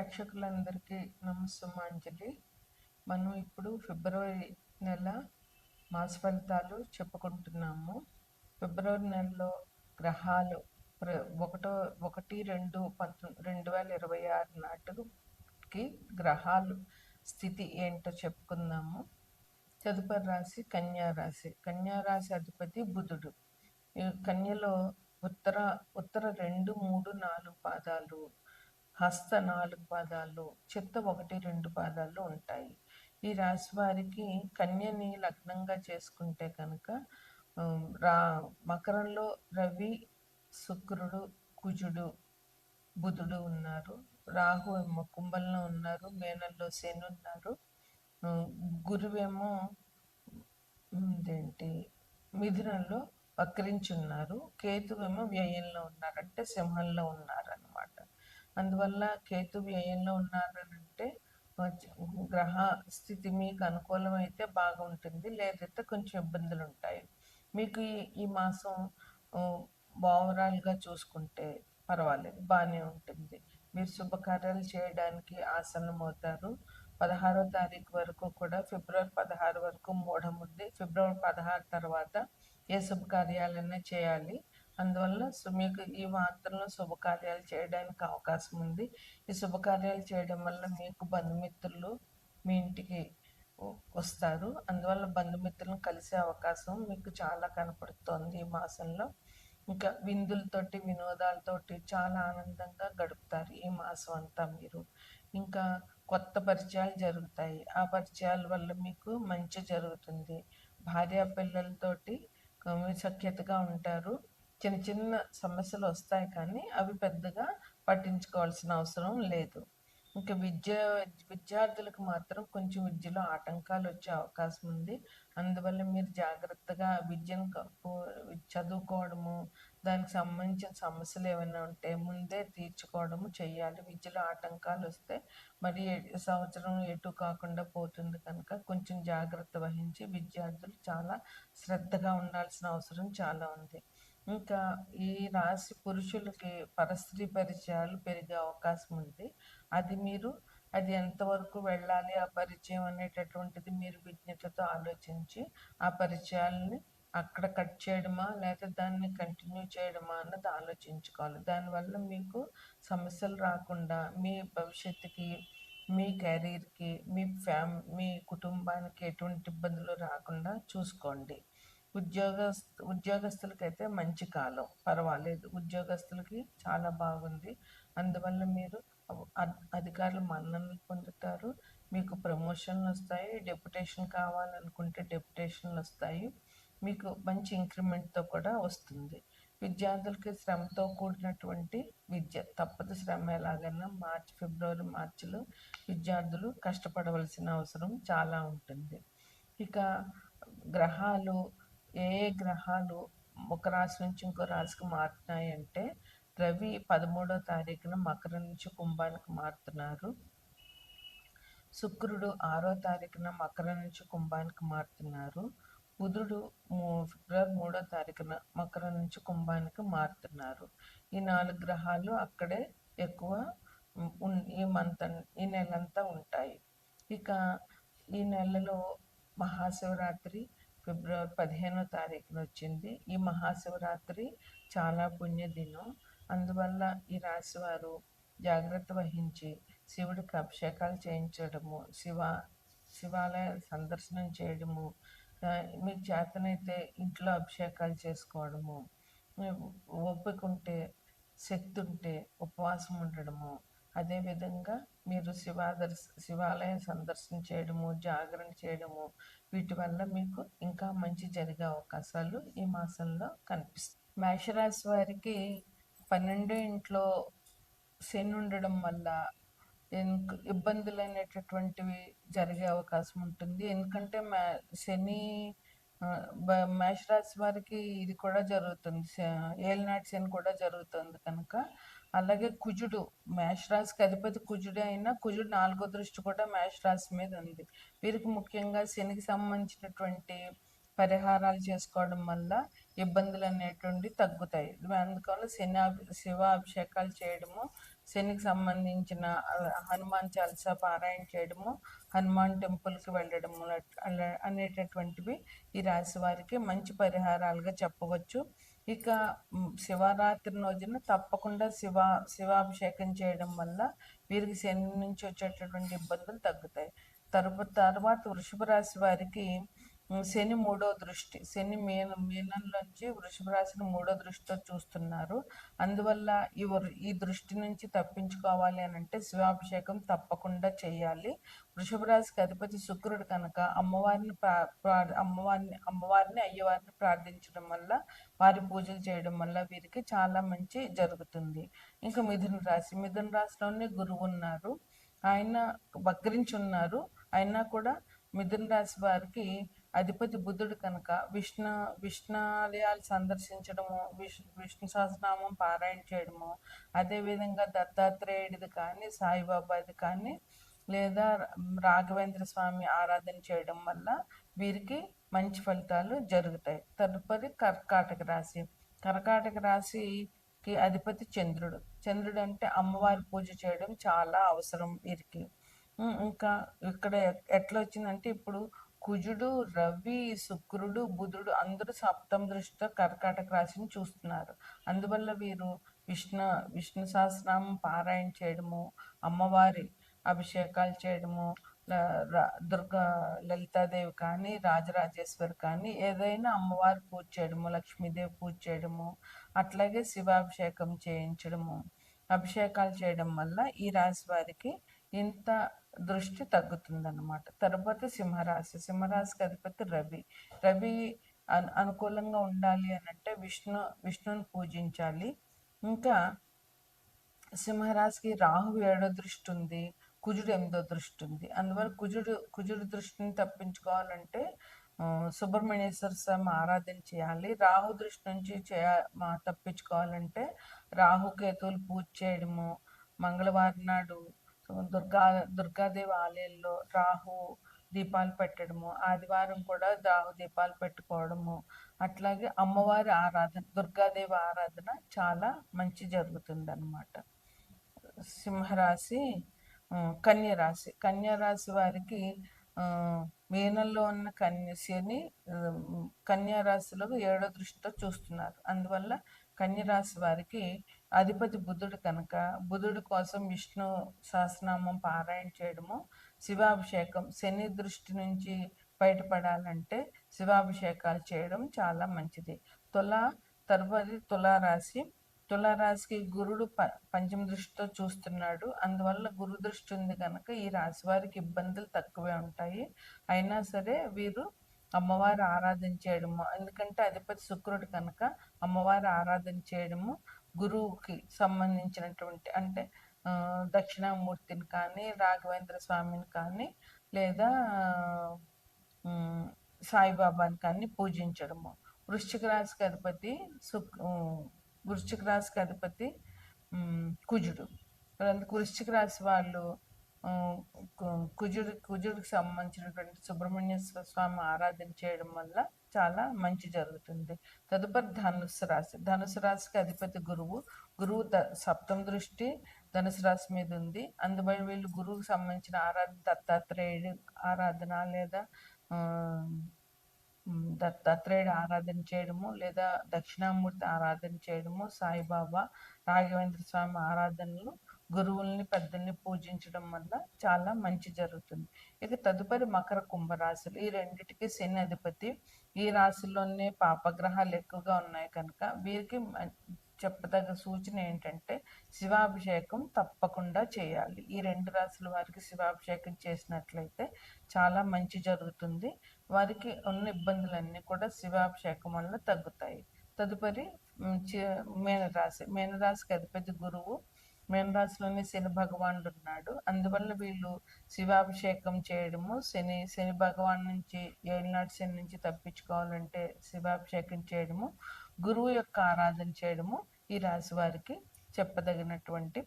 ప్రేక్షకులందరికీ నమస్సుమాంజలి. మనం ఇప్పుడు ఫిబ్రవరి నెల మాస ఫలితాలు చెప్పుకుంటున్నాము. ఫిబ్రవరి నెలలో గ్రహాలు ఒకటో 1-2-2026 నాటికి గ్రహాలు స్థితి ఏంటో చెప్పుకుందాము. తదుపరి రాశి కన్యా రాశి. కన్యా రాశి అధిపతి బుధుడు. ఈ కన్యలో ఉత్తర 2, 3, 4 పాదాలు, హస్త 4 పాదాలు, చిత్త 1, 2 పాదాలు ఉంటాయి. ఈ రాశి వారికి కన్యని లగ్నంగా చేసుకుంటే కనుక మకరంలో రవి, శుక్రుడు, కుజుడు, బుధుడు ఉన్నారు. రాహు ఏమో కుంభంలో ఉన్నారు. మేనంలో శని ఉన్నారు. గురువేమో మిథునంలో వక్రించున్నారు. కేతువేమో వ్యయంలో ఉన్నారు, అంటే సింహంలో ఉన్నారన్నమాట. అందువల్ల కేతు వ్యయంలో ఉన్నారనంటే గ్రహ స్థితి మీకు అనుకూలమైతే బాగుంటుంది, లేదంటే కొంచెం ఇబ్బందులు ఉంటాయి. మీకు ఈ మాసం ఓవరాల్గా చూసుకుంటే పర్వాలేదు, బాగానే ఉంటుంది. మీరు శుభకార్యాలు చేయడానికి ఆసన్నమవుతారు. 16వ తారీఖు వరకు కూడా, ఫిబ్రవరి 16 వరకు మూఢం ఉంది. ఫిబ్రవరి 16 తర్వాత ఏ శుభకార్యాలైనా చేయాలి. అందువల్ల మీకు ఈ మాత్రంలో శుభకార్యాలు చేయడానికి అవకాశం ఉంది. ఈ శుభకార్యాలు చేయడం వల్ల మీకు బంధుమిత్రులు మీ ఇంటికి వస్తారు. అందువల్ల బంధుమిత్రులను కలిసే అవకాశం మీకు చాలా కనపడుతోంది ఈ మాసంలో. ఇంకా విందులతోటి, వినోదాలతోటి చాలా ఆనందంగా గడుపుతారు ఈ మాసం అంతా మీరు. ఇంకా కొత్త పరిచయాలు జరుగుతాయి. ఆ పరిచయాల వల్ల మీకు మంచి జరుగుతుంది. భార్య పిల్లలతోటి సఖ్యతగా ఉంటారు. చిన్న చిన్న సమస్యలు వస్తాయి, కానీ అవి పెద్దగా పట్టించుకోవాల్సిన అవసరం లేదు. ఇంకా విద్యార్థులకు మాత్రం కొంచెం విద్యలో ఆటంకాలు వచ్చే అవకాశం ఉంది. అందువల్ల మీరు జాగ్రత్తగా విద్యను చదువుకోవడము, దానికి సంబంధించిన సమస్యలు ఏమైనా ఉంటే ముందే తీర్చుకోవడము చేయాలి. విద్యలో ఆటంకాలు వస్తే మరి సంవత్సరం ఎటు కాకుండా పోతుంది కనుక కొంచెం జాగ్రత్త వహించి విద్యార్థులు చాలా శ్రద్ధగా ఉండాల్సిన అవసరం చాలా ఉంది. ఇంకా ఈ రాశి పురుషులకి పరస్త్రీ పరిచయాలు పెరిగే అవకాశం ఉంది. అది ఎంతవరకు వెళ్ళాలి ఆ పరిచయం అనేటటువంటిది మీరు విజ్ఞతతో ఆలోచించి ఆ పరిచయాలని అక్కడ కట్ చేయడమా లేదా దాన్ని కంటిన్యూ చేయడమా అన్నది ఆలోచించుకోవాలి. దానివల్ల మీకు సమస్యలు రాకుండా మీ భవిష్యత్తుకి, మీ కెరీర్కి, మీ కుటుంబానికి ఎటువంటి ఇబ్బందులు రాకుండా చూసుకోండి. ఉద్యోగస్తులకైతే మంచి కాలం, పర్వాలేదు. ఉద్యోగస్తులకి చాలా బాగుంది. అందువల్ల మీరు అధికారులు మన్ననలు పొందుతారు. మీకు ప్రమోషన్లు వస్తాయి. డెప్యుటేషన్ కావాలనుకుంటే డెప్యుటేషన్లు వస్తాయి. మీకు మంచి ఇంక్రిమెంట్తో కూడా వస్తుంది. విద్యార్థులకి శ్రమతో కూడినటువంటి విద్య తప్పదు. శ్రమ ఎలాగైనా ఫిబ్రవరి, మార్చిలో విద్యార్థులు కష్టపడవలసిన అవసరం చాలా ఉంటుంది. ఇక గ్రహాలు, ఏ గ్రహాలు ఒక రాశి నుంచి ఇంకో రాశికి మారుతున్నాయి అంటే, రవి 13వ తారీఖున మకరం నుంచి కుంభానికి మారుతున్నారు. శుక్రుడు 6వ తారీఖున మకరం నుంచి కుంభానికి మారుతున్నారు. బుధుడు ఫిబ్రవరి 3వ తారీఖున మకరం నుంచి కుంభానికి మారుతున్నారు. ఈ 4 గ్రహాలు అక్కడే ఎక్కువ ఈ నెలంతా ఉంటాయి. ఇక ఈ నెలలో మహాశివరాత్రి ఫిబ్రవరి 15వ తారీఖున వచ్చింది. ఈ మహాశివరాత్రి చాలా పుణ్యదినం. అందువల్ల ఈ రాశి వారు జాగ్రత్త వహించి శివుడికి అభిషేకాలు చేయించడము, శివాలయ సందర్శనం చేయడము, మీకు చేతనైతే ఇంట్లో అభిషేకాలు చేసుకోవడము, ఓపిక ఉంటే, శక్తి ఉంటే ఉపవాసం ఉండడము, అదేవిధంగా మీరు శివాలయం సందర్శన చేయడము, జాగరణ చేయడము, వీటి వల్ల మీకు ఇంకా మంచి జరిగే అవకాశాలు ఈ మాసంలో కనిపిస్తాయి. మేషరాశి వారికి 12వ ఇంట్లో శని ఉండడం వల్ల ఇబ్బందులు అనేటటువంటివి జరిగే అవకాశం ఉంటుంది. ఎందుకంటే శని మేషరాశి వారికి ఇది కూడా జరుగుతుంది, ఏలినాటి శని కూడా జరుగుతుంది కనుక. అలాగే కుజుడు, మేషరాశికి అధిపతి కుజుడే అయినా కుజుడు 4వ దృష్టి కూడా మేషరాశి మీద ఉంది. వీరికి ముఖ్యంగా శనికి సంబంధించినటువంటి పరిహారాలు చేసుకోవడం వల్ల ఇబ్బందులు అనేటువంటి తగ్గుతాయి. అందుకని శివాభిషేకాలు చేయడము, శనికి సంబంధించిన హనుమాన్ చాలీసా పారాయణ చేయడము, హనుమాన్ టెంపుల్కి వెళ్ళడము అనేటటువంటివి ఈ రాశి వారికి మంచి పరిహారాలుగా చెప్పవచ్చు. ఇక శివరాత్రి రోజున తప్పకుండా శివాభిషేకం చేయడం వల్ల వీరికి శని నుంచి వచ్చేటటువంటి ఇబ్బందులు తగ్గుతాయి. తర్వాత వృషభ రాశి వారికి శని మూడో దృష్టి, శని మీనంలోంచి వృషభ రాశిని మూడో దృష్టితో చూస్తున్నారు. అందువల్ల ఈ దృష్టి నుంచి తప్పించుకోవాలి అని అంటే శివాభిషేకం తప్పకుండా చేయాలి. వృషభ రాశికి అధిపతి శుక్రుడు కనుక అమ్మవారిని అయ్యవారిని ప్రార్థించడం వల్ల, వారి పూజలు చేయడం వల్ల వీరికి చాలా మంచి జరుగుతుంది. ఇంకా మిథున రాశిలోనే గురువు ఉన్నారు, ఆయన వక్రించి ఉన్నారు. అయినా కూడా మిథున రాశి వారికి అధిపతి బుధుడు కనుక విష్ణాలయాలు సందర్శించడము, విష్ణు సహస్రనామం పారాయణ చేయడము, అదేవిధంగా దత్తాత్రేయుడిది కానీ సాయిబాబాది కానీ లేదా రాఘవేంద్ర స్వామి ఆరాధన చేయడం వల్ల వీరికి మంచి ఫలితాలు జరుగుతాయి. తదుపరి కర్కాటక రాశికి అధిపతి చంద్రుడు అంటే అమ్మవారి పూజ చేయడం చాలా అవసరం వీరికి. ఇంకా ఇక్కడ ఎట్లా వచ్చిందంటే ఇప్పుడు కుజుడు, రవి, శుక్రుడు, బుధుడు అందరూ సప్తమ దృష్టితో కర్కాటక రాశిని చూస్తున్నారు. అందువల్ల వీరు విష్ణు సహస్రనామం పారాయణ చేయడము, అమ్మవారి అభిషేకాలు చేయడము, లలితాదేవి కానీ రాజరాజేశ్వరి కానీ ఏదైనా అమ్మవారి పూజ చేయడము, లక్ష్మీదేవి పూజ చేయడము, అట్లాగే శివాభిషేకం చేయించడము, అభిషేకాలు చేయడం వల్ల ఈ రాశి వారికి ఇంత దృష్టి తగ్గుతుందన్నమాట. తర్వాత సింహరాశికి అధిపతి రవి అనుకూలంగా ఉండాలి అని అంటే విష్ణుని పూజించాలి. ఇంకా సింహరాశికి రాహు 7వ దృష్టి ఉంది, కుజుడు 8వ దృష్టి ఉంది. అందువల్ల కుజుడు దృష్టిని తప్పించుకోవాలంటే సుబ్రహ్మణ్యేశ్వర స్వామి ఆరాధన చేయాలి. రాహు దృష్టి నుంచి తప్పించుకోవాలంటే రాహుకేతువులు పూజ చేయడము, మంగళవారం నాడు దుర్గాదేవి ఆలయంలో రాహు దీపాలు పెట్టడము, ఆదివారం కూడా రాహు దీపాలు పెట్టుకోవడము, అట్లాగే అమ్మవారి ఆరాధన, దుర్గాదేవి ఆరాధన చాలా మంచి జరుగుతుంది అన్నమాట. సింహరాశి కన్యారాశి వారికి మీనంలో ఉన్న శని కన్యారాశిలో 7వ దృష్టితో చూస్తున్నారు. అందువల్ల కన్యరాశి వారికి అధిపతి బుధుడు కనుక బుధుడు కోసం విష్ణు సహస్రనామం పారాయణ చేయడము, శివాభిషేకం, శని దృష్టి నుంచి బయటపడాలంటే శివాభిషేకాలు చేయడం చాలా మంచిది. తరువాతి తులారాశికి గురుడు పంచమ దృష్టితో చూస్తున్నాడు. అందువల్ల గురు దృష్టి ఉంది కనుక ఈ రాశి వారికి ఇబ్బందులు తక్కువే ఉంటాయి. అయినా సరే వీరు అమ్మవారి ఆరాధన చేయడము, ఎందుకంటే అధిపతి శుక్రుడు కనుక అమ్మవారి ఆరాధన చేయడము, గురువుకి సంబంధించినటువంటి అంటే దక్షిణామూర్తిని కానీ రాఘవేంద్ర స్వామిని కానీ లేదా సాయిబాబాని కానీ పూజించడము. వృశ్చిక రాశికి అధిపతి కుజుడు. వృశ్చిక రాశి వాళ్ళు కుజుడికి సంబంధించినటువంటి సుబ్రహ్మణ్యేశ్వర స్వామి ఆరాధన చేయడం వల్ల చాలా మంచి జరుగుతుంది. తదుపరి ధనుసు రాశికి అధిపతి గురువు సప్తమ దృష్టి ధనుసు రాశి మీద ఉంది. అందువల్ల వీళ్ళు గురువుకి సంబంధించిన ఆరాధన, దత్తాత్రేయుడి ఆరాధన లేదా దత్తాత్రేయుడు ఆరాధన చేయడము లేదా దక్షిణామూర్తి ఆరాధన చేయడము, సాయిబాబా, రాఘవేంద్ర స్వామి ఆరాధనలు, గురువుల్ని పెద్దల్ని పూజించడం వల్ల చాలా మంచి జరుగుతుంది. ఇక తదుపరి మకర కుంభరాశులు, ఈ రెండిటికి శని అధిపతి. ఈ రాశుల్లోనే పాపగ్రహాలు ఎక్కువగా ఉన్నాయి కనుక వీరికి చెప్పదగ్గ సూచన ఏంటంటే శివాభిషేకం తప్పకుండా చేయాలి. ఈ రెండు రాశుల వారికి శివాభిషేకం చేసినట్లయితే చాలా మంచి జరుగుతుంది. వారికి ఉన్న ఇబ్బందులన్నీ కూడా శివాభిషేకం వల్ల తగ్గుతాయి. తదుపరి మీనరాశికి అధిపతి గురువు. మీనరాశిలోనే శని భగవానుడు ఉన్నాడు. అందువల్ల వీళ్ళు శివాభిషేకం చేయడము, శని భగవాన్ నుంచి ఏళ్ళనాటి శని నుంచి తప్పించుకోవాలంటే శివాభిషేకం చేయడము, గురువు యొక్క ఆరాధన చేయడము ఈ రాశి వారికి చెప్పదగినటువంటి